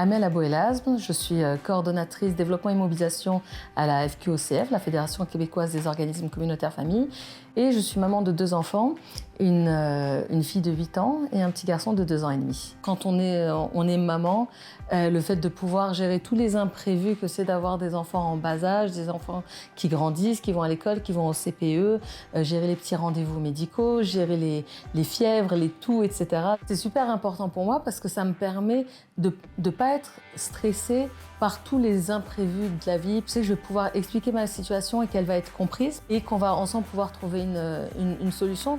Amel Abouelazm, je suis coordonnatrice développement et mobilisation à la FQOCF, la Fédération québécoise des organismes communautaires familles, et je suis maman de 2 enfants, une fille de 8 ans et un petit garçon de 2 ans et demi. Quand on est maman, le fait de pouvoir gérer tous les imprévus que c'est d'avoir des enfants en bas âge, des enfants qui grandissent, qui vont à l'école, qui vont au CPE, gérer les petits rendez-vous médicaux, gérer les fièvres, les toux, etc. C'est super important pour moi parce que ça me permet de ne pas être stressée par tous les imprévus de la vie. Tu sais, je vais pouvoir expliquer ma situation et qu'elle va être comprise et qu'on va ensemble pouvoir trouver une solution.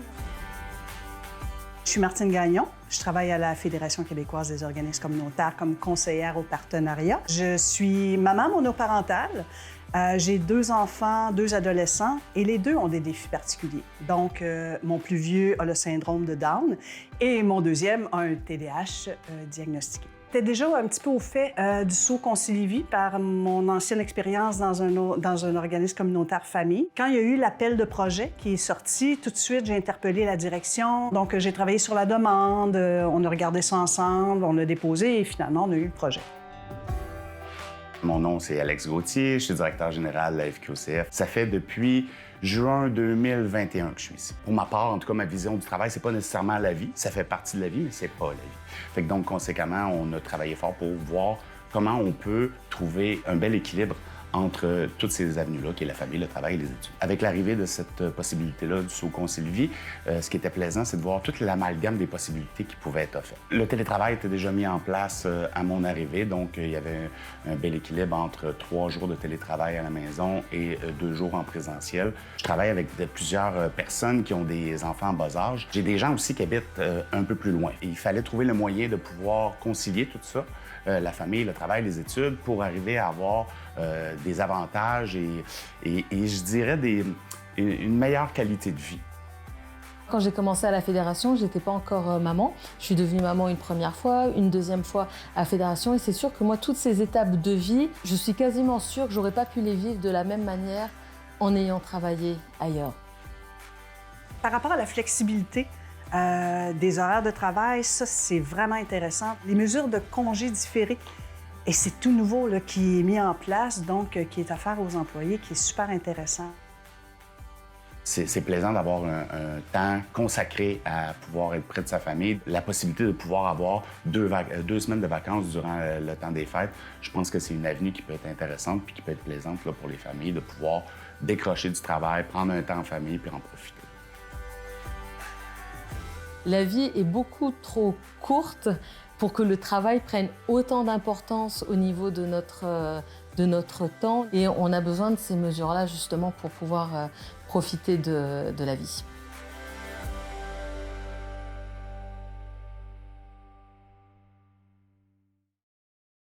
Je suis Martine Gagnon. Je travaille à la Fédération québécoise des organismes communautaires comme conseillère au partenariat. Je suis maman monoparentale. J'ai 2 enfants, 2 adolescents, et les 2 ont des défis particuliers. Donc, mon plus vieux a le syndrome de Down et mon deuxième a un TDAH diagnostiqué. J'étais déjà un petit peu au fait du saut Concilivie par mon ancienne expérience dans un organisme communautaire famille. Quand il y a eu l'appel de projet qui est sorti, tout de suite, j'ai interpellé la direction. Donc, j'ai travaillé sur la demande, on a regardé ça ensemble, on l'a déposé et finalement, on a eu le projet. Mon nom, c'est Alex Gauthier, je suis directeur général de la FQOCF. Ça fait depuis juin 2021 que je suis ici. Pour ma part, en tout cas, ma vision du travail, c'est pas nécessairement la vie. Ça fait partie de la vie, mais c'est pas la vie. Fait que donc, conséquemment, on a travaillé fort pour voir comment on peut trouver un bel équilibre entre toutes ces avenues-là, qui est la famille, le travail et les études. Avec l'arrivée de cette possibilité-là du saut Concilivie, ce qui était plaisant, c'est de voir toute l'amalgame des possibilités qui pouvaient être offertes. Le télétravail était déjà mis en place à mon arrivée, donc il y avait un bel équilibre entre 3 jours de télétravail à la maison et 2 jours en présentiel. Je travaille avec plusieurs personnes qui ont des enfants en bas âge. J'ai des gens aussi qui habitent un peu plus loin. Et il fallait trouver le moyen de pouvoir concilier tout ça, la famille, le travail, les études, pour arriver à avoir des avantages et je dirais une meilleure qualité de vie. Quand j'ai commencé à la Fédération, je n'étais pas encore maman. Je suis devenue maman une première fois, une deuxième fois à la Fédération. Et c'est sûr que moi, toutes ces étapes de vie, je suis quasiment sûre que je n'aurais pas pu les vivre de la même manière en ayant travaillé ailleurs. Par rapport à la flexibilité des horaires de travail, ça, c'est vraiment intéressant. Les mesures de congés différés, et c'est tout nouveau là, qui est mis en place, donc qui est offert aux employés, qui est super intéressant. C'est plaisant d'avoir un temps consacré à pouvoir être près de sa famille. La possibilité de pouvoir avoir 2 semaines de vacances durant le temps des fêtes, je pense que c'est une avenue qui peut être intéressante puis qui peut être plaisante là, pour les familles, de pouvoir décrocher du travail, prendre un temps en famille puis en profiter. La vie est beaucoup trop courte pour que le travail prenne autant d'importance au niveau de notre temps. Et on a besoin de ces mesures-là justement pour pouvoir profiter de la vie.